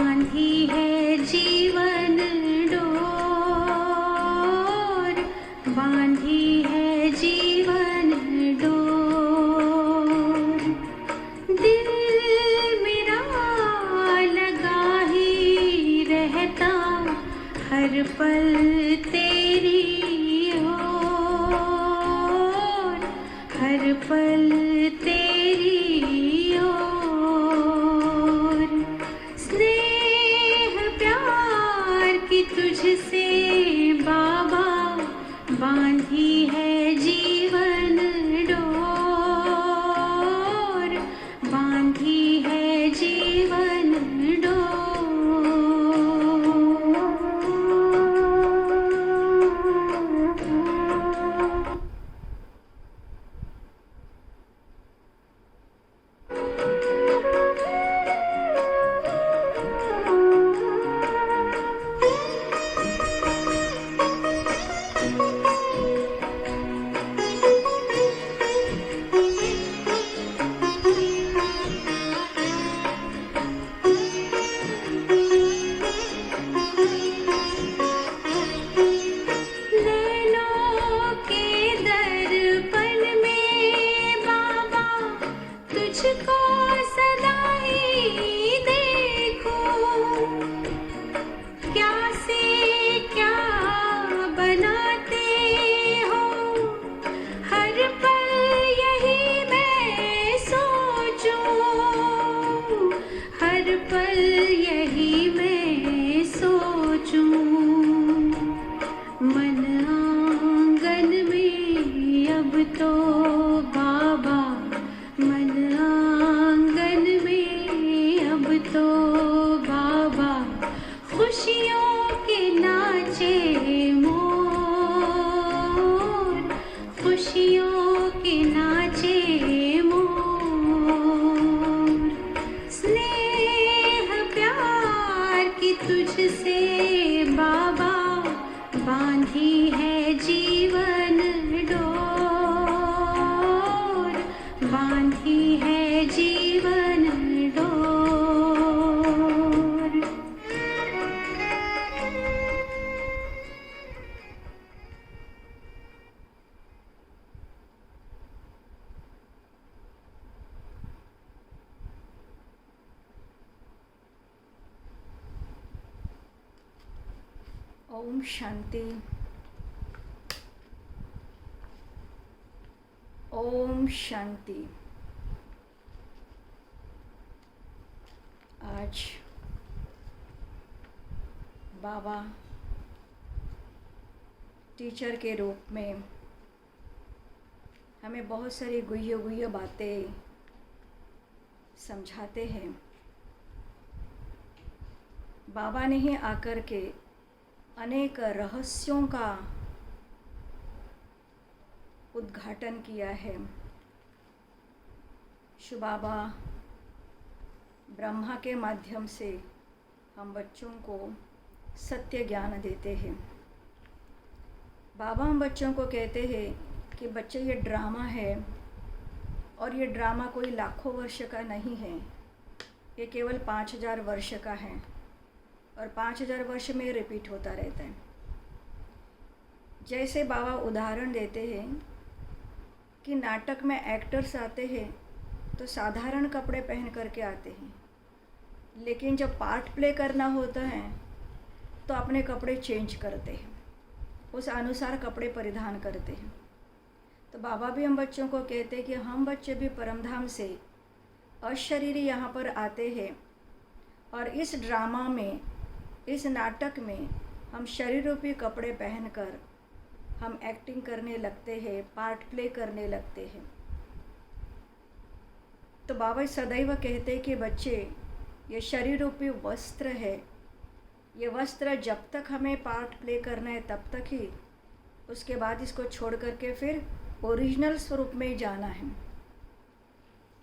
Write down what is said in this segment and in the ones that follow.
बांधी है जीवन डोर, बांधी है जीवन डोर। दिल मेरा लगा ही रहता हर पल तेरी ओर, हर पल तेरी ओर। स्नेह प्यार की तुझसे बाबा बांधी है जीवन डोर, बांधी है जीवन तुझको सदा ही देखूं, क्या से क्या बनाते हो हर पल यही मैं सोचूं, हर पल यही मैं सोचूं। मन आंगन में अब तो बाबा, मन आंगन में अब तो बाबा खुशियों के नाचे मोर, खुशियों के नाचे मोर। स्नेह प्यार की तुझसे बाबा बांधी है जीवन डोर, बांधी है जीवन डोर। ओम शांति। ओम शांति। आज बाबा टीचर के रूप में हमें बहुत सारी गुह्य बातें समझाते हैं। बाबा ने ही आकर के अनेक रहस्यों का उद्घाटन किया है। शिव बाबा ब्रह्मा के माध्यम से हम बच्चों को सत्य ज्ञान देते हैं। बाबा हम बच्चों को कहते हैं कि बच्चे ये ड्रामा है, और ये ड्रामा कोई लाखों वर्ष का नहीं है, ये केवल 5000 वर्ष का है, और 5000 वर्ष में रिपीट होता रहता है। जैसे बाबा उदाहरण देते हैं कि नाटक में एक्टर्स आते हैं तो साधारण कपड़े पहन करके आते हैं, लेकिन जब पार्ट प्ले करना होता है तो अपने कपड़े चेंज करते हैं, उस अनुसार कपड़े परिधान करते हैं। तो बाबा भी हम बच्चों को कहते हैं कि हम बच्चे भी परमधाम से अशरीरी यहाँ पर आते हैं, और इस ड्रामा में, इस नाटक में हम शरीर रूपी कपड़े पहनकर हम एक्टिंग करने लगते हैं, पार्ट प्ले करने लगते हैं। तो बाबा सदैव कहते हैं कि बच्चे, ये शरीर रूपी वस्त्र है, ये वस्त्र जब तक हमें पार्ट प्ले करना है तब तक ही, उसके बाद इसको छोड़ करके फिर ओरिजिनल स्वरूप में जाना है।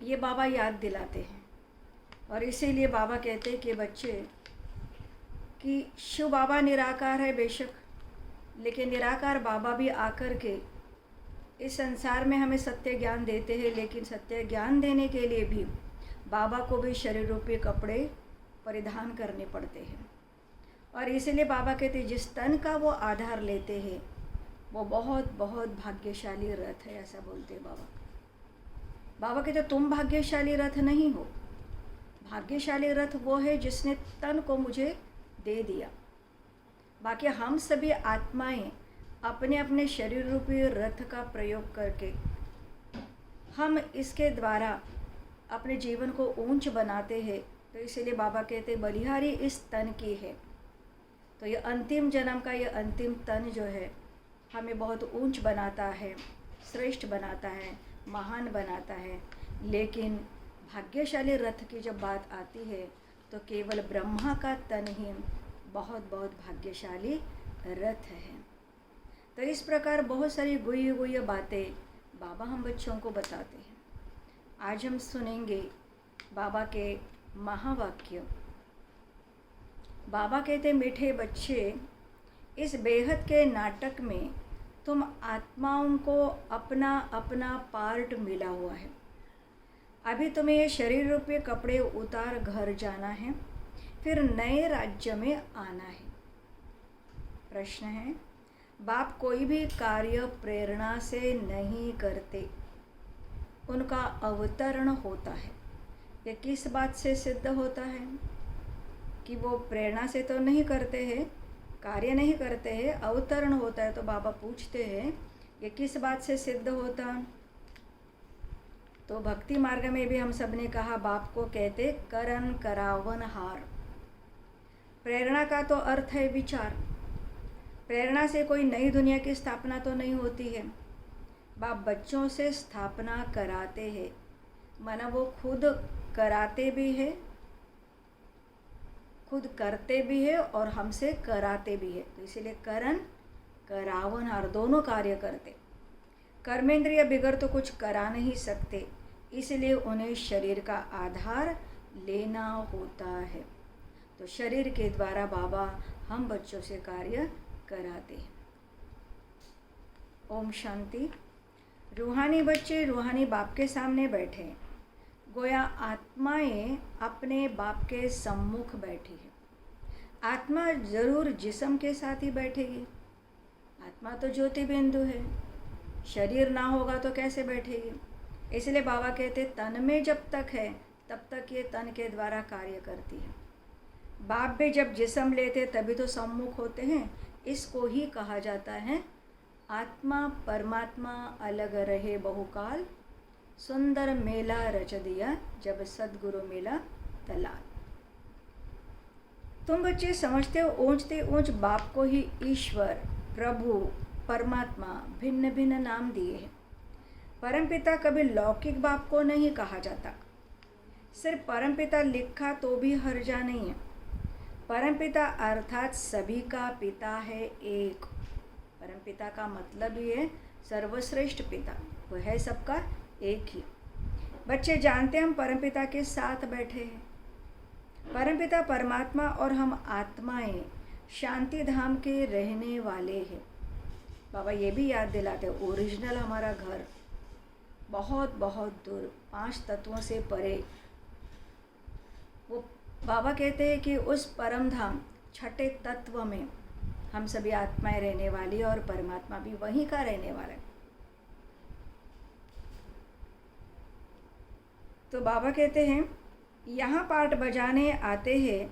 ये बाबा याद दिलाते हैं। और इसीलिए बाबा कहते हैं कि बच्चे, कि शिव बाबा निराकार है बेशक, लेकिन निराकार बाबा भी आकर के इस संसार में हमें सत्य ज्ञान देते हैं, लेकिन सत्य ज्ञान देने के लिए भी बाबा को भी शरीर रूपी कपड़े परिधान करने पड़ते हैं। और इसीलिए बाबा कहते हैं जिस तन का वो आधार लेते हैं वो बहुत बहुत भाग्यशाली रथ है, ऐसा बोलते हैं बाबा। बाबा कहते तुम भाग्यशाली रथ नहीं हो, भाग्यशाली रथ वो है जिसने तन को मुझे दे दिया। बाकी हम सभी आत्माएं अपने अपने शरीर रूपी रथ का प्रयोग करके हम इसके द्वारा अपने जीवन को ऊंच बनाते हैं। तो इसीलिए बाबा कहते बलिहारी इस तन की है। तो ये अंतिम जन्म का ये अंतिम तन जो है हमें बहुत ऊंच बनाता है, श्रेष्ठ बनाता है, महान बनाता है। लेकिन भाग्यशाली रथ की जब बात आती है तो केवल ब्रह्मा का तन ही बहुत बहुत भाग्यशाली रथ है। तो इस प्रकार बहुत सारी गुह्य गुह्य बातें बाबा हम बच्चों को बताते हैं। आज हम सुनेंगे बाबा के महावाक्य। बाबा कहते मीठे बच्चे, इस बेहद के नाटक में तुम आत्माओं को अपना अपना पार्ट मिला हुआ है। अभी तुम्हें ये शरीर रूपी कपड़े उतार घर जाना है, फिर नए राज्य में आना है। प्रश्न है, बाप कोई भी कार्य प्रेरणा से नहीं करते, उनका अवतरण होता है। ये किस बात से सिद्ध होता है कि वो प्रेरणा से तो नहीं करते हैं, कार्य नहीं करते हैं, अवतरण होता है। तो बाबा पूछते हैं ये किस बात से सिद्ध होता। तो भक्ति मार्ग में भी हम सब ने कहा बाप को कहते करन करावन हार। प्रेरणा का तो अर्थ है विचार। प्रेरणा से कोई नई दुनिया की स्थापना तो नहीं होती है। बाप बच्चों से स्थापना कराते हैं, माना वो खुद कराते भी है, खुद करते भी है और हमसे कराते भी है। तो इसीलिए करन करावन हार, दोनों कार्य करते। कर्मेंद्रिय बिगड़ तो कुछ करा नहीं सकते, इसलिए उन्हें शरीर का आधार लेना होता है। तो शरीर के द्वारा बाबा हम बच्चों से कार्य कराते हैं। ओम शांति। रूहानी बच्चे रूहानी बाप के सामने बैठे, गोया आत्माएं अपने बाप के सम्मुख बैठी है। आत्मा जरूर जिस्म के साथ ही बैठेगी। आत्मा तो ज्योति बिंदु है, शरीर ना होगा तो कैसे बैठेगी। इसलिए बाबा कहते तन में जब तक है तब तक ये तन के द्वारा कार्य करती है। बाप भी जब जिस्म लेते तभी तो सम्मुख होते हैं। इसको ही कहा जाता है आत्मा परमात्मा अलग रहे बहुकाल, सुंदर मेला रच दिया जब सदगुरु मिला दलाल। तुम बच्चे समझते हो ऊंचते ऊंच बाप को ही ईश्वर, प्रभु, परमात्मा भिन्न भिन्न नाम दिए हैं। परमपिता कभी लौकिक बाप को नहीं कहा जाता। सिर्फ परमपिता लिखा तो भी हर्जा नहीं है। परमपिता अर्थात सभी का पिता है एक। परमपिता का मतलब ही है सर्वश्रेष्ठ पिता, वो है सबका एक ही। बच्चे जानते हम परमपिता के साथ बैठे हैं। परमपिता परमात्मा और हम आत्माएं शांति धाम के रहने वाले हैं। बाबा ये भी याद दिलाते हैं ओरिजिनल हमारा घर बहुत बहुत दूर 5 तत्वों से परे। वो बाबा कहते हैं कि उस परम धाम छठे तत्व में हम सभी आत्माएं रहने वाली और परमात्मा भी वहीं का रहने वाला है। तो बाबा कहते हैं यहाँ पार्ट बजाने आते हैं।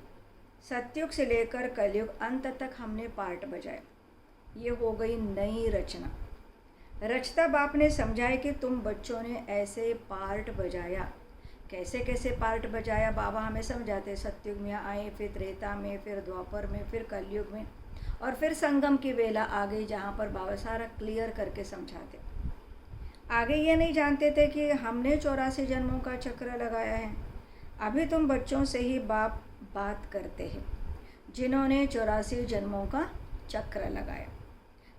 सतयुग से लेकर कलयुग अंत तक हमने पार्ट बजाए। ये हो गई नई रचना। रचता बाप ने समझाया कि तुम बच्चों ने ऐसे पार्ट बजाया। कैसे कैसे पार्ट बजाया बाबा हमें समझाते। सतयुग में आए, फिर त्रेता में, फिर द्वापर में, फिर कलयुग में और फिर संगम की वेला आ गई जहाँ पर बाबा सारा क्लियर करके समझाते। आगे ये नहीं जानते थे कि हमने 84 जन्मों का चक्र लगाया है। अभी तुम बच्चों से ही बाप बात करते हैं जिन्होंने 84 जन्मों का चक्र लगाया।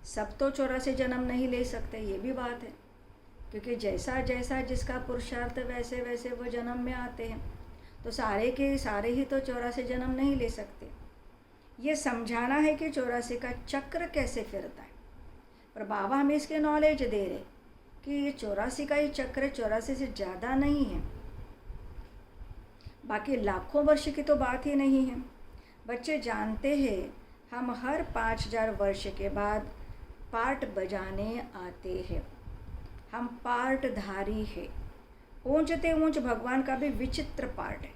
सब तो 84 जन्म नहीं ले सकते, ये भी बात है, क्योंकि जैसा जैसा जिसका पुरुषार्थ वैसे वैसे वो जन्म में आते हैं। तो सारे के सारे ही तो 84 जन्म नहीं ले सकते। ये समझाना है कि 84 का चक्र कैसे फिरता है। पर बाबा हमें इसके नॉलेज दे रहे कि ये 84 का ही चक्र 84 से ज़्यादा नहीं है। बाकी लाखों वर्ष की तो बात ही नहीं है। बच्चे जानते हैं हम हर 5000 वर्ष के बाद पार्ट बजाने आते हैं। हम पार्टधारी है। ऊंचते ऊंच भगवान का भी विचित्र पार्ट है।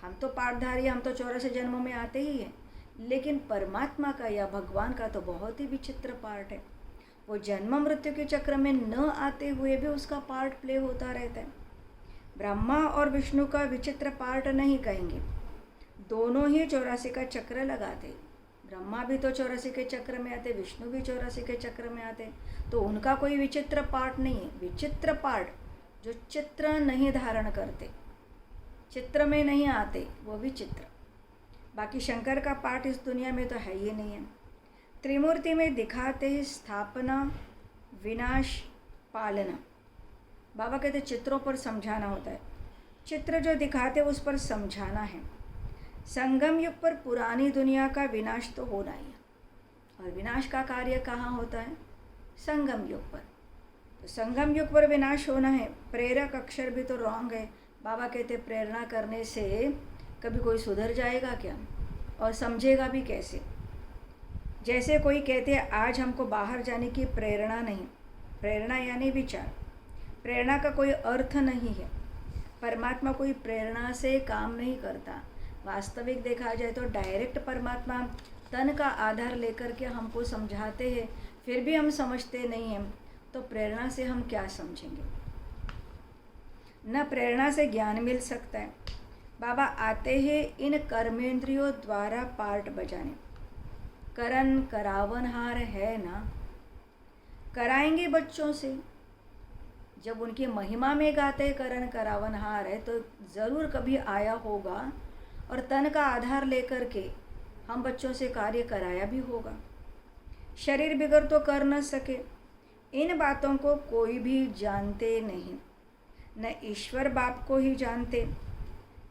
हम तो पार्टधारी, हम तो 84 जन्मों में आते ही हैं, लेकिन परमात्मा का या भगवान का तो बहुत ही विचित्र पार्ट है। वो जन्म मृत्यु के चक्र में न आते हुए भी उसका पार्ट प्ले होता रहता है। ब्रह्मा और विष्णु का विचित्र पार्ट नहीं कहेंगे, दोनों ही 84 का चक्र लगाते। ब्रह्मा भी तो 84 के चक्र में आते, विष्णु भी 84 के चक्र में आते, तो उनका कोई विचित्र पार्ट नहीं है। विचित्र पार्ट जो चित्र नहीं धारण करते, चित्र में नहीं आते, वो विचित्र। बाकी शंकर का पार्ट इस दुनिया में तो है ही नहीं है। त्रिमूर्ति में दिखाते हैं स्थापना, विनाश, पालना। बाबा कहते चित्रों पर समझाना होता है। चित्र जो दिखाते उस पर समझाना है। संगम युग पर पुरानी दुनिया का विनाश तो होना ही है, और विनाश का कार्य कहाँ होता है? संगम युग पर। तो संगम युग पर विनाश होना है। प्रेरक अक्षर भी तो रॉन्ग है। बाबा कहते प्रेरणा करने से कभी कोई सुधर जाएगा क्या, और समझेगा भी कैसे? जैसे कोई कहते हैं आज हमको बाहर जाने की प्रेरणा नहीं। प्रेरणा यानी विचार। प्रेरणा का कोई अर्थ नहीं है। परमात्मा कोई प्रेरणा से काम नहीं करता। वास्तविक देखा जाए तो डायरेक्ट परमात्मा तन का आधार लेकर के हमको समझाते हैं, फिर भी हम समझते नहीं हैं, तो प्रेरणा से हम क्या समझेंगे? न प्रेरणा से ज्ञान मिल सकता है। बाबा आते हैं इन कर्मेंद्रियों द्वारा पार्ट बजाने। करन करावनहार है ना, कराएंगे बच्चों से। जब उनकी महिमा में गाते करन करावनहार है तो ज़रूर कभी आया होगा, और तन का आधार लेकर के हम बच्चों से कार्य कराया भी होगा। शरीर बिगड़ तो कर न सके। इन बातों को कोई भी जानते नहीं, न ईश्वर बाप को ही जानते।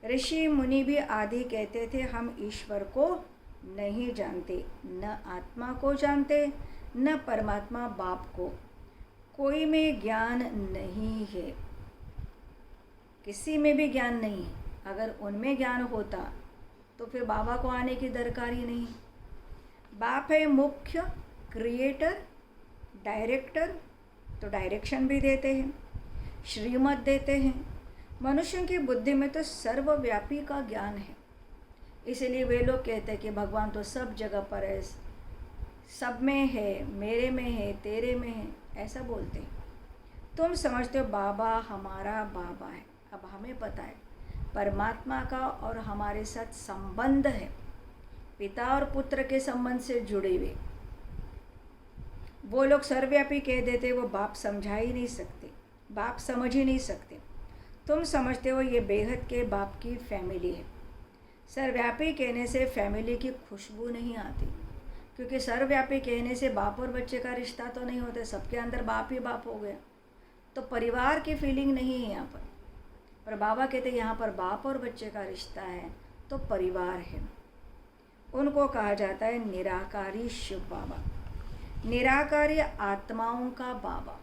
ऋषि मुनि भी आदि कहते थे हम ईश्वर को नहीं जानते, न आत्मा को जानते, न परमात्मा बाप को। कोई में ज्ञान नहीं है, किसी में भी ज्ञान नहीं है। अगर उनमें ज्ञान होता तो फिर बाबा को आने की दरकार ही नहीं। बाप है मुख्य क्रिएटर, डायरेक्टर, तो डायरेक्शन भी देते हैं, श्रीमत देते हैं। मनुष्यों की बुद्धि में तो सर्वव्यापी का ज्ञान है, इसलिए वे लोग कहते हैं कि भगवान तो सब जगह पर है, सब में है, मेरे में है, तेरे में है, ऐसा बोलते हैं। तुम समझते हो बाबा हमारा बाबा है। अब हमें पता है परमात्मा का और हमारे साथ संबंध है, पिता और पुत्र के संबंध से जुड़े हुए। वो लोग सर्वव्यापी कह देते, वो बाप समझा ही नहीं सकते, बाप समझ ही नहीं सकते। तुम समझते हो ये बेहद के बाप की फैमिली है। सर्वव्यापी कहने से फैमिली की खुशबू नहीं आती, क्योंकि सर्वव्यापी कहने से बाप और बच्चे का रिश्ता तो नहीं होता, सबके अंदर बाप ही बाप हो गया, तो परिवार की फीलिंग नहीं है यहाँ पर बाबा कहते यहाँ पर बाप और बच्चे का रिश्ता है, तो परिवार है। उनको कहा जाता है निराकारी शिव बाबा, निराकारी आत्माओं का बाबा।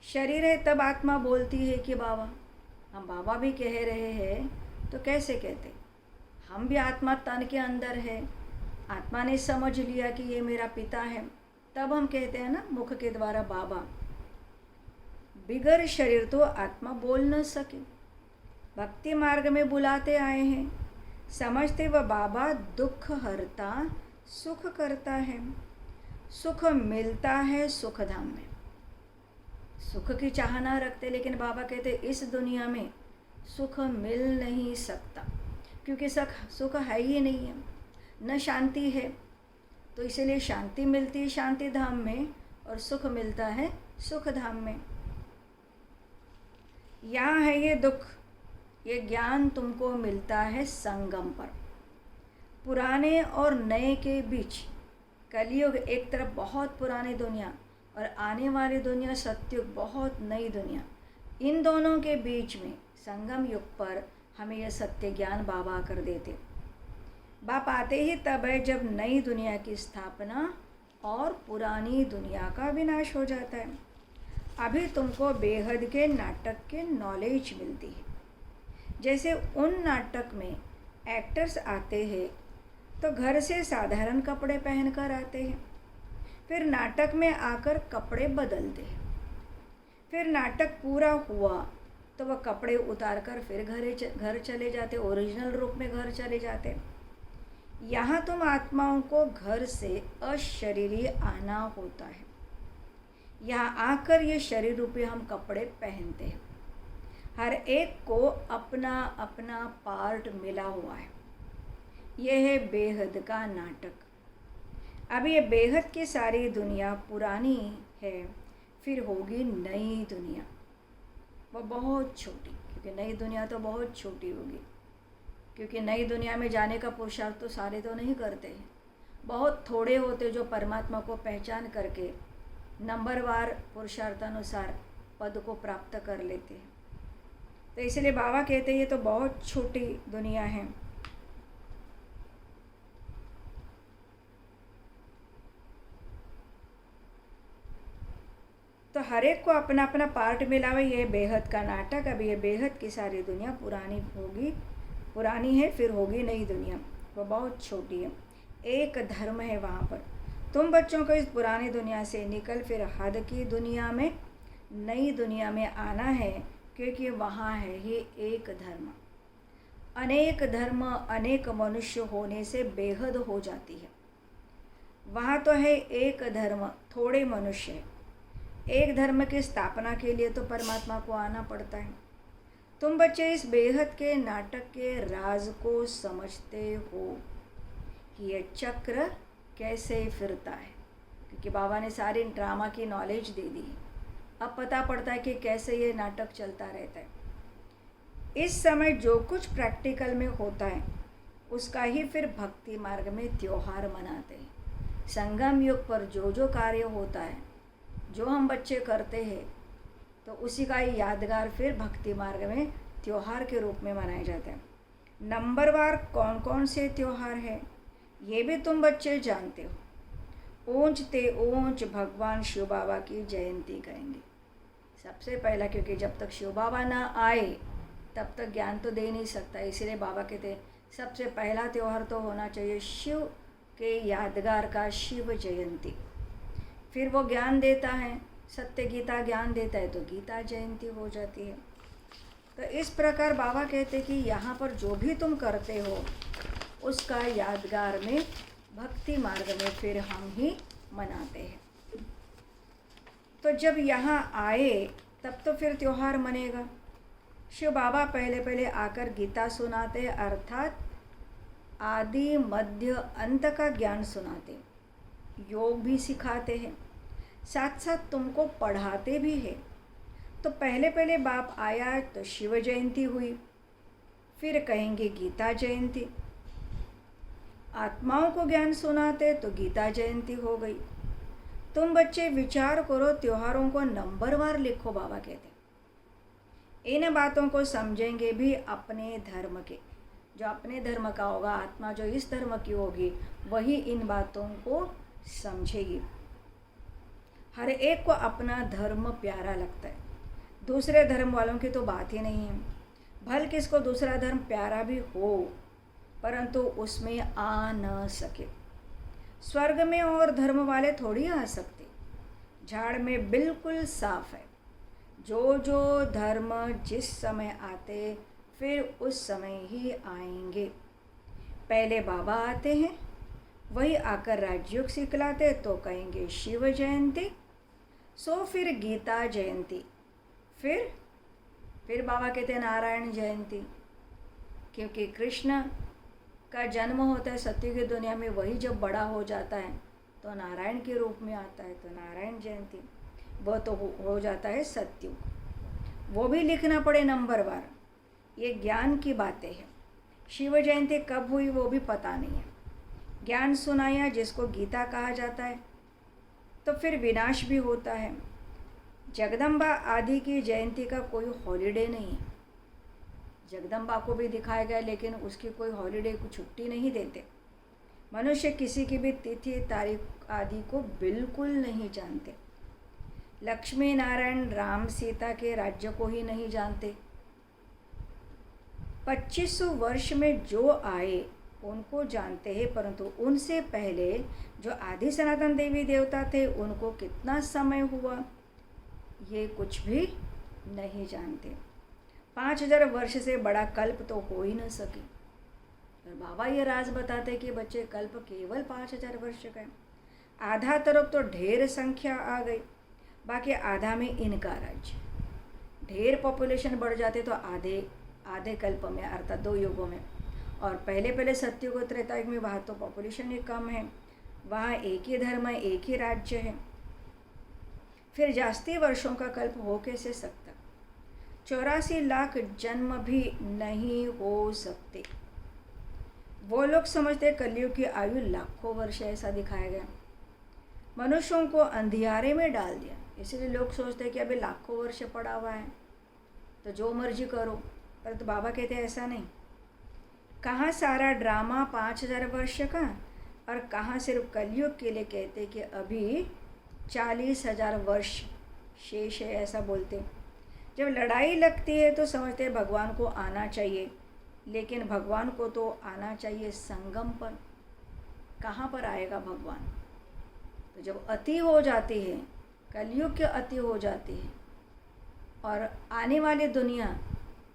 शरीर है तब आत्मा बोलती है कि बाबा, हम बाबा भी कह रहे हैं, तो कैसे कहते? हम भी आत्मा तन के अंदर है, आत्मा ने समझ लिया कि ये मेरा पिता है, तब हम कहते हैं ना मुख के द्वारा बाबा। बिगर शरीर तो आत्मा बोल न सके। भक्ति मार्ग में बुलाते आए हैं, समझते वह बाबा दुख हरता सुख करता है। सुख मिलता है सुख धाम में, सुख की चाहना रखते, लेकिन बाबा कहते इस दुनिया में सुख मिल नहीं सकता, क्योंकि सुख है ही नहीं है, न शांति है। तो इसलिए शांति मिलती है शांति धाम में, और सुख मिलता है सुख धाम में। यहाँ है ये दुख, ये ज्ञान तुमको मिलता है संगम पर। पुराने और नए के बीच कलयुग एक तरफ बहुत पुरानी दुनिया, और आने वाली दुनिया सतयुग बहुत नई दुनिया। इन दोनों के बीच में संगम युग पर हमें यह सत्य ज्ञान बाबा कर देते। बाप आते ही तब है जब नई दुनिया की स्थापना और पुरानी दुनिया का विनाश हो जाता है। अभी तुमको बेहद के नाटक के नॉलेज मिलती है। जैसे उन नाटक में एक्टर्स आते हैं तो घर से साधारण कपड़े पहनकर आते हैं, फिर नाटक में आकर कपड़े बदलते हैं, फिर नाटक पूरा हुआ तो वह कपड़े उतारकर फिर घर चले जाते, ओरिजिनल रूप में घर चले जाते। यहाँ तुम आत्माओं को घर से अशरीरी आना होता है। यहाँ आकर ये शरीर रूपी हम कपड़े पहनते हैं। हर एक को अपना अपना पार्ट मिला हुआ है। यह है बेहद का नाटक। अब ये बेहद की सारी दुनिया पुरानी है, फिर होगी नई दुनिया। वह बहुत छोटी, क्योंकि नई दुनिया तो बहुत छोटी होगी, क्योंकि नई दुनिया में जाने का पुरुषार्थ तो सारे तो नहीं करते हैं। बहुत थोड़े होते जो परमात्मा को पहचान करके नंबरवार पुरुषार्थानुसार पद को प्राप्त कर लेते हैं। तो इसलिए बाबा कहते हैं ये तो बहुत छोटी दुनिया है। तो हर एक को अपना अपना पार्ट मिला हुआ। ये बेहद का नाटक। अब ये बेहद की सारी दुनिया पुरानी है, फिर होगी नई दुनिया। वो बहुत छोटी है। एक धर्म है वहाँ पर। तुम बच्चों को इस पुरानी दुनिया से निकल फिर हद की दुनिया में, नई दुनिया में आना है, क्योंकि वहाँ है ही एक धर्म। अनेक धर्म, अनेक मनुष्य होने से बेहद हो जाती है। वहाँ तो है एक धर्म, थोड़े मनुष्य है। एक धर्म की स्थापना के लिए तो परमात्मा को आना पड़ता है। तुम बच्चे इस बेहद के नाटक के राज को समझते हो कि ये चक्र कैसे फिरता है, क्योंकि बाबा ने सारी ड्रामा की नॉलेज दे दी। अब पता पड़ता है कि कैसे ये नाटक चलता रहता है। इस समय जो कुछ प्रैक्टिकल में होता है उसका ही फिर भक्ति मार्ग में त्योहार मनाते हैं। संगम युग पर जो जो कार्य होता है, जो हम बच्चे करते हैं, तो उसी का ही यादगार फिर भक्ति मार्ग में त्योहार के रूप में मनाया जाता है। नंबरवार कौन कौन से त्योहार हैं ये भी तुम बच्चे जानते हो। ऊंच ते ऊंच भगवान शिव बाबा की जयंती करेंगे सबसे पहला, क्योंकि जब तक शिव बाबा ना आए तब तक ज्ञान तो दे नहीं सकता। इसीलिए बाबा कहते हैं सबसे पहला त्यौहार तो होना चाहिए शिव के यादगार का शिव जयंती। फिर वो ज्ञान देता है, सत्य गीता ज्ञान देता है तो गीता जयंती हो जाती है। तो इस प्रकार बाबा कहते हैं कि यहाँ पर जो भी तुम करते हो उसका यादगार में भक्ति मार्ग में फिर हम ही मनाते हैं। तो जब यहाँ आए तब तो फिर त्यौहार मनेगा। शिव बाबा पहले पहले आकर गीता सुनाते, अर्थात आदि मध्य अंत का ज्ञान सुनाते, योग भी सिखाते हैं, साथ साथ तुमको पढ़ाते भी हैं। तो पहले पहले बाप आया तो शिव जयंती हुई, फिर कहेंगे गीता जयंती। आत्माओं को ज्ञान सुनाते तो गीता जयंती हो गई। तुम बच्चे विचार करो, त्योहारों को नंबरवार लिखो। बाबा कहते इन बातों को समझेंगे भी अपने धर्म के। जो अपने धर्म का होगा, आत्मा जो इस धर्म की होगी, वही इन बातों को समझेगी। हर एक को अपना धर्म प्यारा लगता है, दूसरे धर्म वालों की तो बात ही नहीं है। भल किसको दूसरा धर्म प्यारा भी हो, परंतु उसमें आ न सके। स्वर्ग में और धर्म वाले थोड़ी आ सकते। झाड़ में बिल्कुल साफ है, जो जो धर्म जिस समय आते फिर उस समय ही आएंगे। पहले बाबा आते हैं, वही आकर राजयोग सिखलाते तो कहेंगे शिव जयंती, सो फिर गीता जयंती, फिर बाबा कहते हैं नारायण जयंती, क्योंकि कृष्ण का जन्म होता है सत्य की दुनिया में। वही जब बड़ा हो जाता है तो नारायण के रूप में आता है, तो नारायण जयंती। वह तो हो जाता है सत्युग। वो भी लिखना पड़े नंबरवार। ये ज्ञान की बातें हैं। शिव जयंती कब हुई वो भी पता नहीं है। ज्ञान सुनाया जिसको गीता कहा जाता है, तो फिर विनाश भी होता है। जगदम्बा आदि की जयंती का कोई हॉलीडे नहीं है। जगदम्बा को भी दिखाया गया, लेकिन उसकी कोई हॉलीडे को छुट्टी नहीं देते। मनुष्य किसी की भी तिथि तारीख आदि को बिल्कुल नहीं जानते। लक्ष्मी नारायण राम सीता के राज्य को ही नहीं जानते। 2500 वर्ष में जो आए उनको जानते हैं, परंतु उनसे पहले जो आदि सनातन देवी देवता थे उनको कितना समय हुआ ये कुछ भी नहीं जानते। 5000 वर्ष से बड़ा कल्प तो हो ही न सके। और बाबा ये राज बताते कि बच्चे कल्प केवल 5000 वर्ष का है। आधा तरफ तो ढेर संख्या आ गई, बाकी आधा में इनका राज्य। ढेर पॉपुलेशन बढ़ जाते तो आधे आधे कल्प में अर्थात 2 युगों में। और पहले सत्युग और त्रेता युग में वहाँ तो पॉपुलेशन ही कम है, वहाँ एक ही धर्म है, एक ही राज्य है, फिर जास्ती वर्षों का कल्प हो कैसे सकता। 84 लाख जन्म भी नहीं हो सकते। वो लोग समझते कलयुग की आयु लाखों वर्ष है, ऐसा दिखाया गया। मनुष्यों को अंधियारे में डाल दिया, इसलिए लोग सोचते हैं कि अभी लाखों वर्ष पड़ा हुआ है तो जो मर्जी करो। पर तो बाबा कहते हैं ऐसा नहीं। कहाँ सारा ड्रामा 5000 वर्ष का और कहाँ सिर्फ कलयुग के लिए कहते कि अभी 40,000 वर्ष शेष है, ऐसा बोलते। जब लड़ाई लगती है तो समझते हैं भगवान को आना चाहिए, लेकिन भगवान को तो आना चाहिए संगम पर। कहाँ पर आएगा भगवान? तो जब अति हो जाती है, कलयुग के अति हो जाती है और आने वाली दुनिया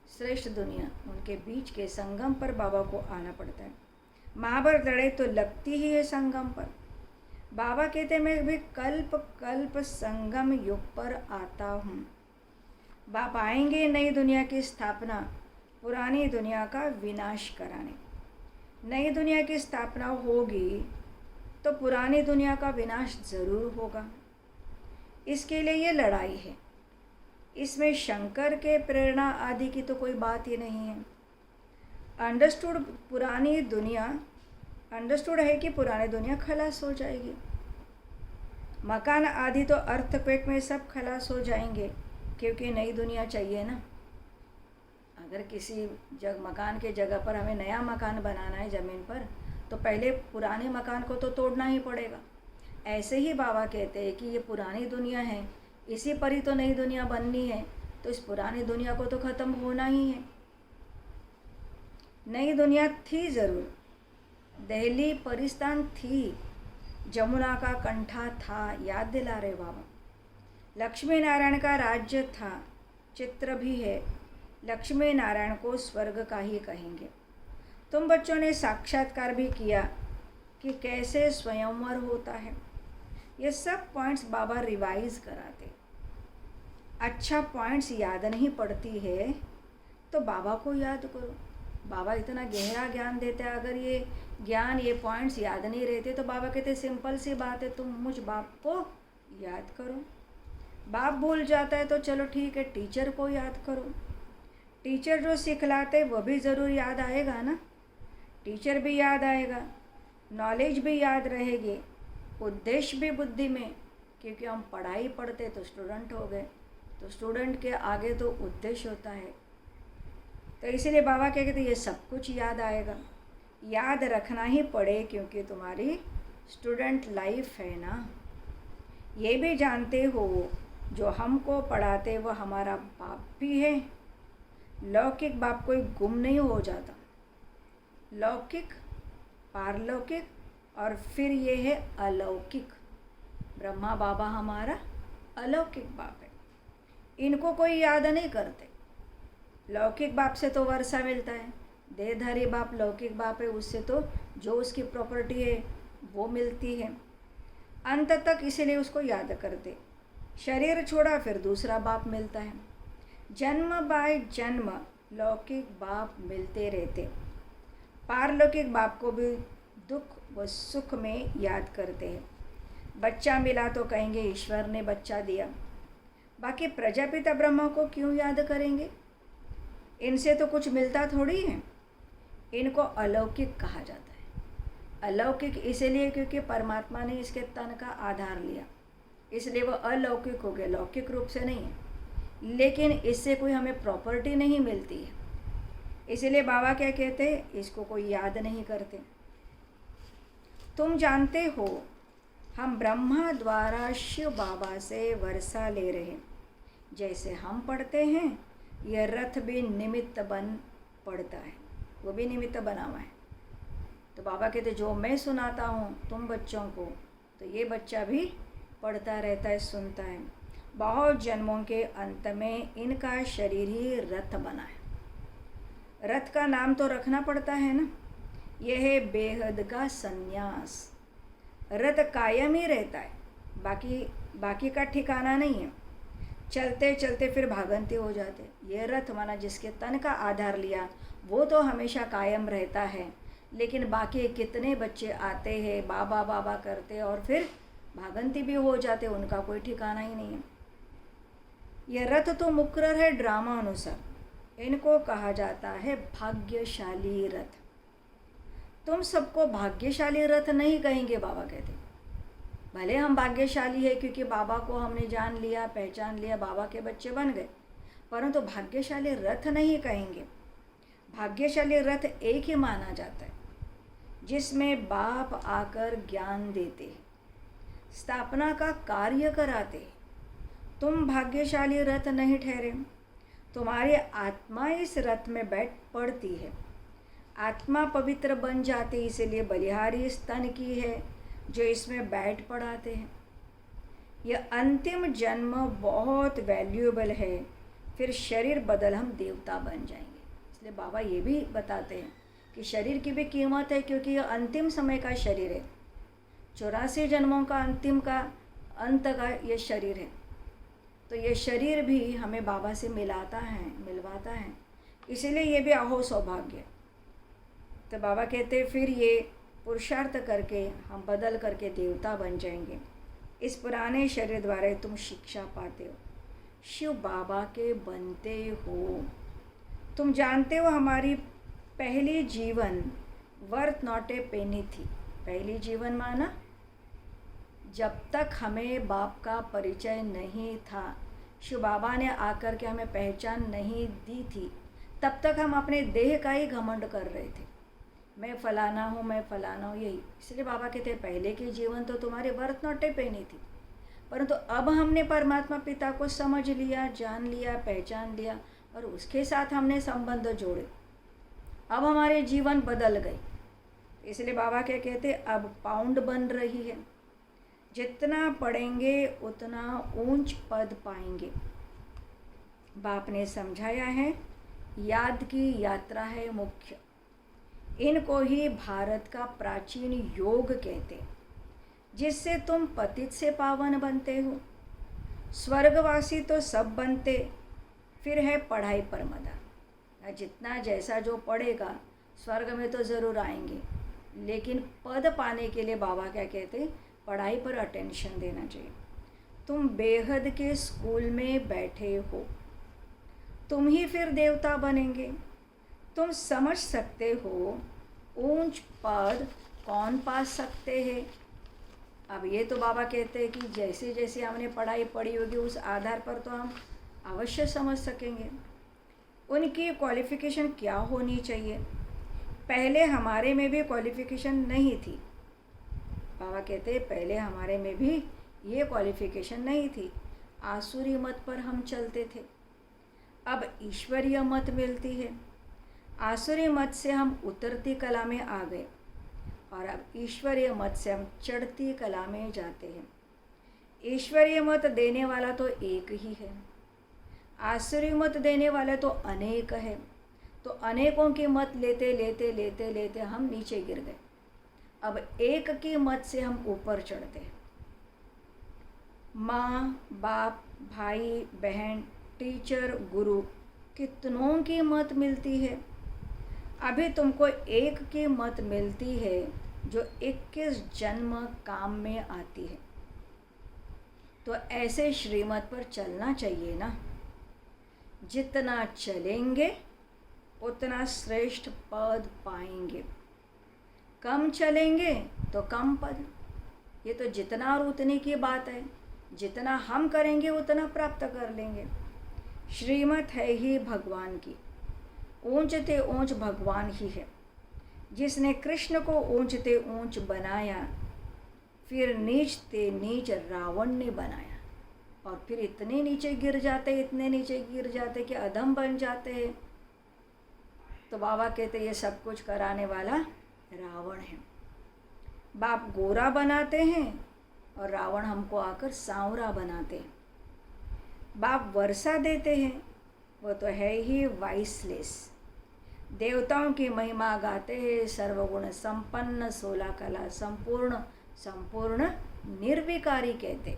श्रेष्ठ दुनिया, उनके बीच के संगम पर बाबा को आना पड़ता है। महाभारत लड़ाई तो लगती ही है संगम पर। बाबा कहते मैं भी कल्प कल्प संगम युग पर आता हूँ। बाप आएंगे नई दुनिया की स्थापना, पुरानी दुनिया का विनाश कराने। नई दुनिया की स्थापना होगी तो पुरानी दुनिया का विनाश ज़रूर होगा। इसके लिए ये लड़ाई है। इसमें शंकर के प्रेरणा आदि की तो कोई बात ही नहीं है। अंडरस्टूड पुरानी दुनिया, अंडरस्टूड है कि पुरानी दुनिया खलास हो जाएगी। मकान आदि तो अर्थक्वेक में सब खलास हो जाएंगे, क्योंकि नई दुनिया चाहिए ना। अगर किसी मकान के जगह पर हमें नया मकान बनाना है ज़मीन पर, तो पहले पुराने मकान को तो तोड़ना ही पड़ेगा। ऐसे ही बाबा कहते हैं कि ये पुरानी दुनिया है, इसी पर ही तो नई दुनिया बननी है, तो इस पुरानी दुनिया को तो ख़त्म होना ही है। नई दुनिया थी ज़रूर, दिल्ली परिस्तान थी, जमुना का कंठा था, याद दिला रहे बाबा। लक्ष्मी नारायण का राज्य था, चित्र भी है। लक्ष्मी नारायण को स्वर्ग का ही कहेंगे। तुम बच्चों ने साक्षात्कार भी किया कि कैसे स्वयंवर होता है। ये सब पॉइंट्स बाबा रिवाइज कराते। अच्छा पॉइंट्स याद नहीं पड़ती है तो बाबा को याद करो। बाबा इतना गहरा ज्ञान देते हैं, अगर ये ज्ञान ये पॉइंट्स याद नहीं रहते तो बाबा कहते सिंपल सी बात है, तुम मुझ बाप को याद करो। बाप भूल जाता है तो चलो ठीक है, टीचर को याद करो। टीचर जो सिखलाते वह भी ज़रूर याद आएगा ना। टीचर भी याद आएगा, नॉलेज भी याद रहेगी, उद्देश्य भी बुद्धि में, क्योंकि हम पढ़ाई पढ़ते तो स्टूडेंट हो गए, तो स्टूडेंट के आगे तो उद्देश्य होता है। तो इसीलिए बाबा क्या कहते ये सब कुछ याद आएगा, याद रखना ही पड़े, क्योंकि तुम्हारी स्टूडेंट लाइफ है ना। ये भी जानते हो जो हमको पढ़ाते वो हमारा बाप भी है। लौकिक बाप कोई गुम नहीं हो जाता। लौकिक, पारलौकिक और फिर ये है अलौकिक। ब्रह्मा बाबा हमारा अलौकिक बाप है, इनको कोई याद नहीं करते। लौकिक बाप से तो वर्षा मिलता है, देहधारी बाप लौकिक बाप है, उससे तो जो उसकी प्रॉपर्टी है वो मिलती है अंत तक, इसीलिए उसको याद करते। शरीर छोड़ा फिर दूसरा बाप मिलता है। जन्म बाय जन्म लौकिक बाप मिलते रहते। पारलौकिक बाप को भी दुख व सुख में याद करते हैं। बच्चा मिला तो कहेंगे ईश्वर ने बच्चा दिया। बाकी प्रजापिता ब्रह्मा को क्यों याद करेंगे? इनसे तो कुछ मिलता थोड़ी है। इनको अलौकिक कहा जाता है। अलौकिक इसलिए क्योंकि परमात्मा ने इसके तन का आधार लिया, इसलिए वो अलौकिक हो गए, लौकिक रूप से नहीं है। लेकिन इससे कोई हमें प्रॉपर्टी नहीं मिलती है, इसलिए बाबा क्या कहते हैं, इसको कोई याद नहीं करते। तुम जानते हो हम ब्रह्मा द्वारा शिव बाबा से वर्षा ले रहे। जैसे हम पढ़ते हैं, यह रथ भी निमित्त बन पढ़ता है, वो भी निमित्त बना हुआ है। तो बाबा कहते जो मैं सुनाता हूँ तुम बच्चों को, तो ये बच्चा भी पढ़ता रहता है, सुनता है। बहुत जन्मों के अंत में इनका शरीर ही रथ बना है। रथ का नाम तो रखना पड़ता है ना। यह है बेहद का संन्यास। रथ कायम ही रहता है, बाकी का ठिकाना नहीं है। चलते चलते फिर भागंते हो जाते। ये रथ माना जिसके तन का आधार लिया वो तो हमेशा कायम रहता है, लेकिन बाकी कितने बच्चे आते हैं, बाबा बाबा करते और फिर भागंती भी हो जाते, उनका कोई ठिकाना ही नहीं है। यह रथ तो मुकर्रर है ड्रामा अनुसार। इनको कहा जाता है भाग्यशाली रथ। तुम सबको भाग्यशाली रथ नहीं कहेंगे, बाबा कहते। भले हम भाग्यशाली है क्योंकि बाबा को हमने जान लिया, पहचान लिया, बाबा के बच्चे बन गए, परंतु भाग्यशाली रथ नहीं कहेंगे। भाग्यशाली रथ एक ही माना जाता है जिसमें बाप आकर ज्ञान देते, स्थापना का कार्य कराते। तुम भाग्यशाली रथ नहीं ठहरे, तुम्हारी आत्मा इस रथ में बैठ पड़ती है। आत्मा पवित्र बन जाती, इसलिए बलिहारी स्तन की है जो इसमें बैठ पड़ाते हैं। यह अंतिम जन्म बहुत वैल्यूएबल है, फिर शरीर बदल हम देवता बन जाएंगे। इसलिए बाबा ये भी बताते हैं कि शरीर की भी कीमत है, क्योंकि यह अंतिम समय का शरीर है। 84 जन्मों का अंतिम का अंत का ये शरीर है। तो ये शरीर भी हमें बाबा से मिलवाता है, इसीलिए ये भी अहो सौभाग्य। तो बाबा कहते फिर ये पुरुषार्थ करके हम बदल करके देवता बन जाएंगे। इस पुराने शरीर द्वारा तुम शिक्षा पाते हो, शिव बाबा के बनते हो। तुम जानते हो हमारी पहली जीवन वर्थ नॉट ए पेनी थी। पहली जीवन माना जब तक हमें बाप का परिचय नहीं था, शिव बाबा ने आकर के हमें पहचान नहीं दी थी, तब तक हम अपने देह का ही घमंड कर रहे थे। मैं फलाना हूँ, मैं फलाना हूँ, यही। इसलिए बाबा कहते हैं पहले की जीवन तो तुम्हारे वर्थ नॉट ए पेनी थी, परंतु अब हमने परमात्मा पिता को समझ लिया, जान लिया, पहचान लिया और उसके साथ हमने संबंध जोड़े। अब हमारे जीवन बदल गए। इसलिए बाबा क्या कहते अब पाउंड बन रही है। जितना पढ़ेंगे उतना ऊंच पद पाएंगे। बाप ने समझाया है याद की यात्रा है मुख्य। इनको ही भारत का प्राचीन योग कहते, जिससे तुम पतित से पावन बनते हो। स्वर्गवासी तो सब बनते, फिर है पढ़ाई पर मदा। जितना जैसा जो पढ़ेगा स्वर्ग में तो ज़रूर आएंगे, लेकिन पद पाने के लिए बाबा क्या कहते पढ़ाई पर अटेंशन देना चाहिए। तुम बेहद के स्कूल में बैठे हो, तुम ही फिर देवता बनेंगे। तुम समझ सकते हो ऊंच पद कौन पा सकते हैं। अब ये तो बाबा कहते हैं कि जैसे जैसे हमने पढ़ाई पढ़ी होगी उस आधार पर तो हम अवश्य समझ सकेंगे उनकी क्वालिफ़िकेशन क्या होनी चाहिए। पहले हमारे में भी क्वालिफ़िकेशन नहीं थी। बाबा कहते हैं पहले हमारे में भी ये क्वालिफ़िकेशन नहीं थी। आसुरी मत पर हम चलते थे, अब ईश्वरीय मत मिलती है। आसुरी मत से हम उतरती कला में आ गए और अब ईश्वरीय मत से हम चढ़ती कला में जाते हैं। ईश्वरीय मत देने वाला तो एक ही है, आसुरी मत देने वाले तो अनेक है। तो अनेकों की मत लेते लेते लेते लेते हम नीचे गिर गए। अब एक की मत से हम ऊपर चढ़ते हैं। माँ बाप, भाई बहन, टीचर, गुरु, कितनों की मत मिलती है। अभी तुमको एक की मत मिलती है जो 21 जन्म काम में आती है। तो ऐसे श्रीमत पर चलना चाहिए ना। जितना चलेंगे उतना श्रेष्ठ पद पाएंगे, कम चलेंगे तो कम पद। ये तो जितना और उतने की बात है। जितना हम करेंगे उतना प्राप्त कर लेंगे। श्रीमत है ही भगवान की, ऊंचते ऊंच भगवान ही है। जिसने कृष्ण को ऊंचते ऊंच बनाया, फिर नीचते नीच रावण ने बनाया और फिर इतने नीचे गिर जाते, इतने नीचे गिर जाते कि अधम बन जाते हैं। तो बाबा कहते ये सब कुछ कराने वाला रावण है। बाप गोरा बनाते हैं और रावण हमको आकर सांवरा बनाते हैं। बाप वर्षा देते हैं, वो तो है ही वाइसलेस। देवताओं की महिमा गाते हैं, सर्वगुण संपन्न 16 कला संपूर्ण, संपूर्ण निर्विकारी कहते।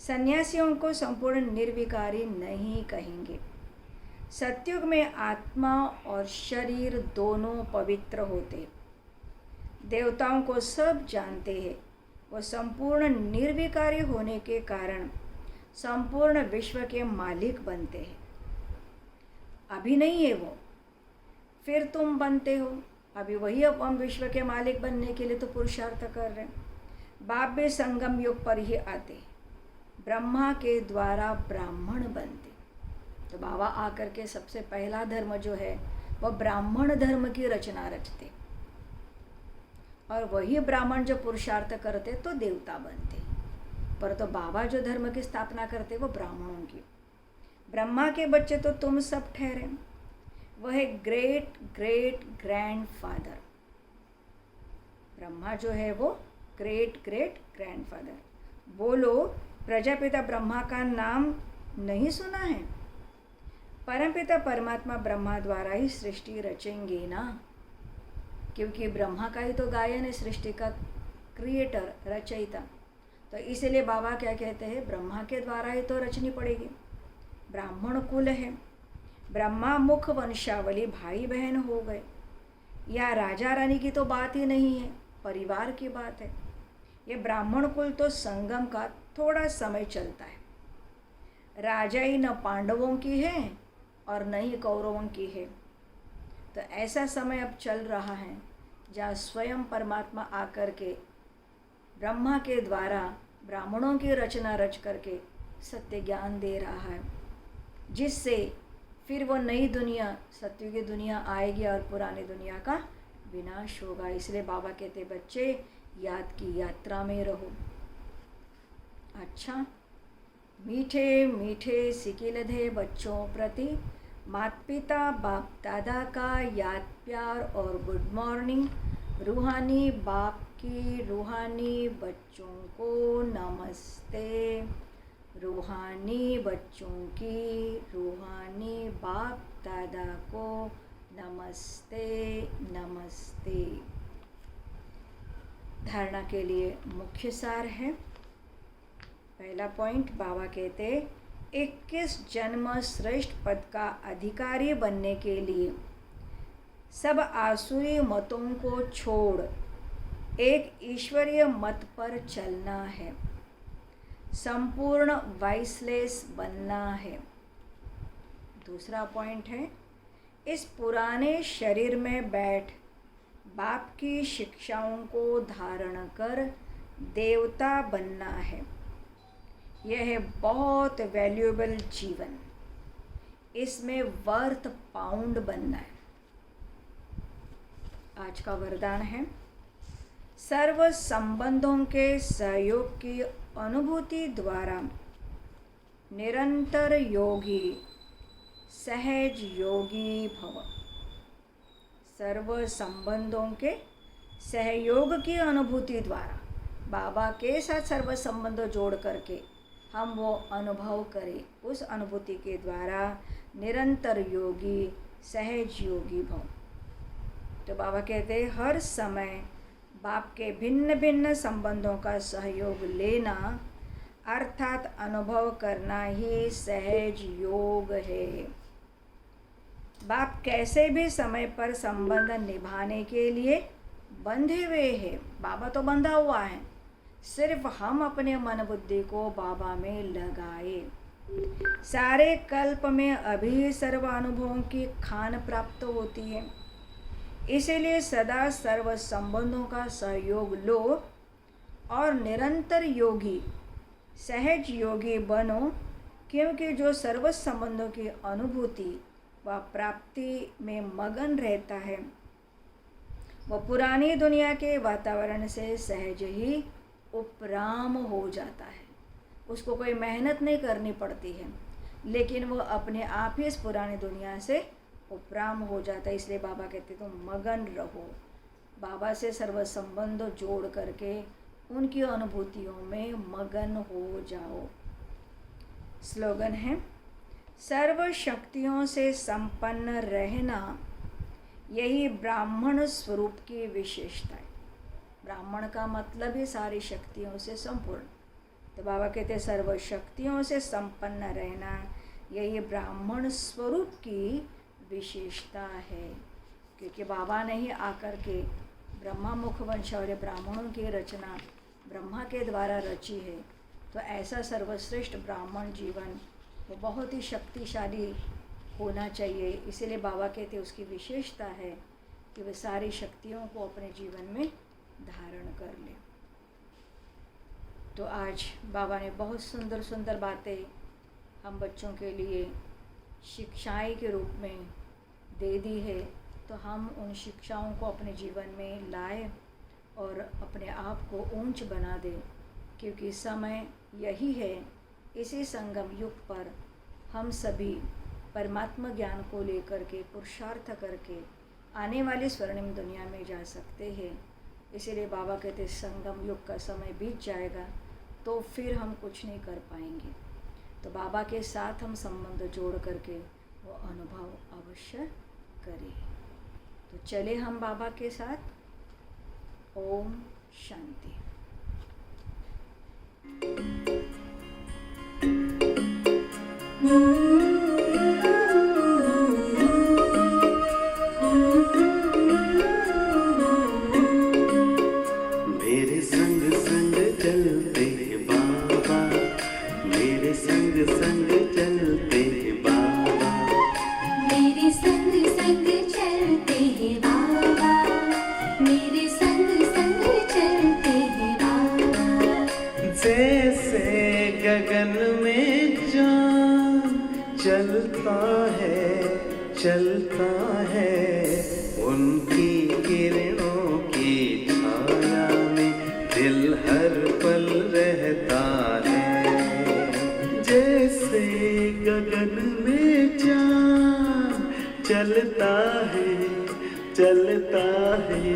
सन्यासियों को संपूर्ण निर्विकारी नहीं कहेंगे। सतयुग में आत्मा और शरीर दोनों पवित्र होते। देवताओं को सब जानते हैं, वो संपूर्ण निर्विकारी होने के कारण संपूर्ण विश्व के मालिक बनते हैं। अभी नहीं है वो, फिर तुम बनते हो। अभी वही अब हम विश्व के मालिक बनने के लिए तो पुरुषार्थ कर रहे हैं। बाप भी संगम युग पर ही आते, ब्रह्मा के द्वारा ब्राह्मण बनते। तो बाबा आकर के सबसे पहला धर्म जो है वह ब्राह्मण धर्म की रचना रचते, और वही ब्राह्मण जो पुरुषार्थ करते तो देवता बनते। पर तो बाबा जो धर्म की स्थापना करते वो ब्राह्मणों की। ब्रह्मा के बच्चे तो तुम सब ठहरे, वह ग्रेट ग्रेट ग्रैंडफादर। ब्रह्मा जो है वो ग्रेट ग्रेट ग्रैंडफादर। बोलो, प्रजापिता ब्रह्मा का नाम नहीं सुना है? परमपिता परमात्मा ब्रह्मा द्वारा ही सृष्टि रचेंगे ना, क्योंकि ब्रह्मा का ही तो गायन है, सृष्टि का क्रिएटर, रचयिता। तो इसीलिए बाबा क्या कहते हैं, ब्रह्मा के द्वारा ही तो रचनी पड़ेगी। ब्राह्मण कुल है, ब्रह्मा मुख वंशावली भाई बहन हो गए। या राजा रानी की तो बात ही नहीं है, परिवार की बात है। ये ब्राह्मण कुल तो संगम का थोड़ा समय चलता है। राजाई न पांडवों की है और न ही कौरवों की है। तो ऐसा समय अब चल रहा है जहाँ स्वयं परमात्मा आकर के ब्रह्मा के द्वारा ब्राह्मणों की रचना रच करके सत्य ज्ञान दे रहा है, जिससे फिर वो नई दुनिया, सत्युगी दुनिया आएगी और पुरानी दुनिया का विनाश होगा। इसलिए बाबा कहते बच्चे याद की यात्रा में रहो। अच्छा, मीठे मीठे सिकिलधे बच्चों प्रति माता पिता बाप दादा का याद प्यार और गुड मॉर्निंग। रूहानी बाप की रूहानी बच्चों को नमस्ते। रूहानी बच्चों की रूहानी बाप दादा को नमस्ते नमस्ते। धारणा के लिए मुख्य सार है। पहला पॉइंट, बाबा कहते 21 जन्म श्रेष्ठ पद का अधिकारी बनने के लिए सब आसुरी मतों को छोड़ एक ईश्वरीय मत पर चलना है, संपूर्ण वाइसलेस बनना है। दूसरा पॉइंट है, इस पुराने शरीर में बैठ बाप की शिक्षाओं को धारण कर देवता बनना है। यह है बहुत वैल्यूएबल जीवन, इसमें वर्थ पाउंड बनना है। आज का वरदान है, सर्व संबंधों के सहयोग की अनुभूति द्वारा निरंतर योगी सहज योगी भव। सर्व संबंधों के सहयोग की अनुभूति द्वारा बाबा के साथ सर्व संबंध जोड़ करके हम वो अनुभव करें, उस अनुभूति के द्वारा निरंतर योगी सहज योगी भव। तो बाबा कहते हैं हर समय बाप के भिन्न भिन्न संबंधों का सहयोग लेना अर्थात अनुभव करना ही सहज योग है। बाप कैसे भी समय पर संबंध निभाने के लिए बंधे हुए हैं। बाबा तो बंधा हुआ है, सिर्फ हम अपने मन बुद्धि को बाबा में लगाए। सारे कल्प में अभी सर्व अनुभवों की खान प्राप्त होती है, इसीलिए सदा सर्व संबंधों का सहयोग लो और निरंतर योगी सहज योगी बनो, क्योंकि जो सर्व संबंधों की अनुभूति व प्राप्ति में मगन रहता है वह पुरानी दुनिया के वातावरण से सहज ही उपराम हो जाता है। उसको कोई मेहनत नहीं करनी पड़ती है, लेकिन वह अपने आप ही इस पुरानी दुनिया से उपराम हो जाता है। इसलिए बाबा कहते तुम मगन रहो, बाबा से सर्व संबंध जोड़ करके उनकी अनुभूतियों में मगन हो जाओ। स्लोगन है, सर्व शक्तियों से संपन्न रहना यही ब्राह्मण स्वरूप की विशेषता है। ब्राह्मण का मतलब ही सारी शक्तियों से संपूर्ण। तो बाबा कहते सर्व शक्तियों से संपन्न रहना यही ब्राह्मण स्वरूप की विशेषता है। क्योंकि बाबा ने ही आकर के ब्रह्मा मुख वंशावली ब्राह्मणों की रचना ब्रह्मा के द्वारा रची है। तो ऐसा सर्वश्रेष्ठ ब्राह्मण जीवन वो बहुत ही शक्तिशाली होना चाहिए। इसीलिए बाबा कहते उसकी विशेषता है कि वह सारी शक्तियों को अपने जीवन में धारण कर ले। तो आज बाबा ने बहुत सुंदर सुंदर बातें हम बच्चों के लिए शिक्षाएं के रूप में दे दी है। तो हम उन शिक्षाओं को अपने जीवन में लाए और अपने आप को ऊंच बना दें। क्योंकि समय यही है, इसी संगम युग पर हम सभी परमात्मा ज्ञान को लेकर के पुरुषार्थ करके आने वाली स्वर्णिम दुनिया में जा सकते हैं। इसीलिए बाबा कहते संगम युग का समय बीत जाएगा तो फिर हम कुछ नहीं कर पाएंगे। तो बाबा के साथ हम संबंध जोड़ करके वो अनुभव अवश्य करें। तो चले हम बाबा के साथ। ओम शांति। मेरे संग संग चलते बाबा, मेरे संग संग चलते बाबा, मेरे संग संग चलते हैं बाबा, मेरे संग संग चलते हैं बाबा। जैसे गगन में चाँद चलता है उनकी किरणों की छाया में दिल हर पल रहता है। जैसे गगन में चाँद चलता है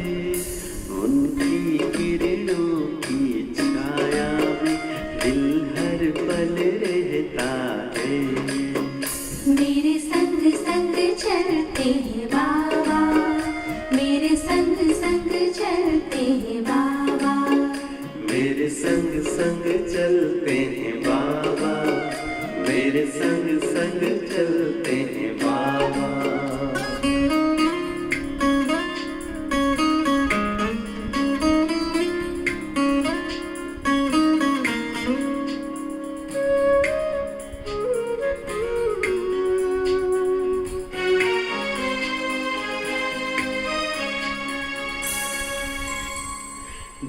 उनकी किरणों की छाया में दिल हर पल रहता है। मेरे संग संग चलते हैं बाबा, मेरे संग संग चलते हैं बाबा, मेरे संग संग चलते हैं बाबा, मेरे संग संग चलते हैं बाबा।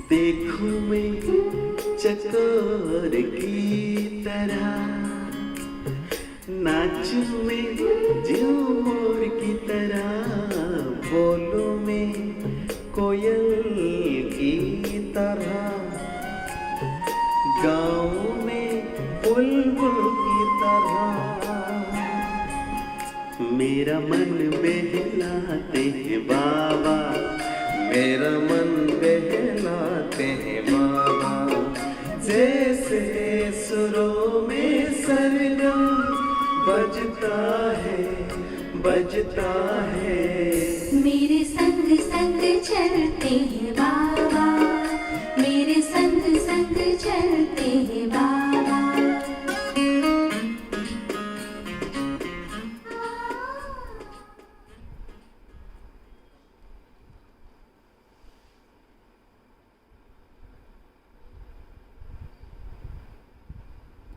देखूं मैं चकोर की तरह, नाचूं मैं झूमर की तरह, बोलूं मैं कोयल की तरह, गाऊं मैं बुलबुल की तरह। मेरा मन बहलाते हैं बाबा, मेरा मन बहलाते हैं बाबा। जैसे सुरों में सरगम बजता है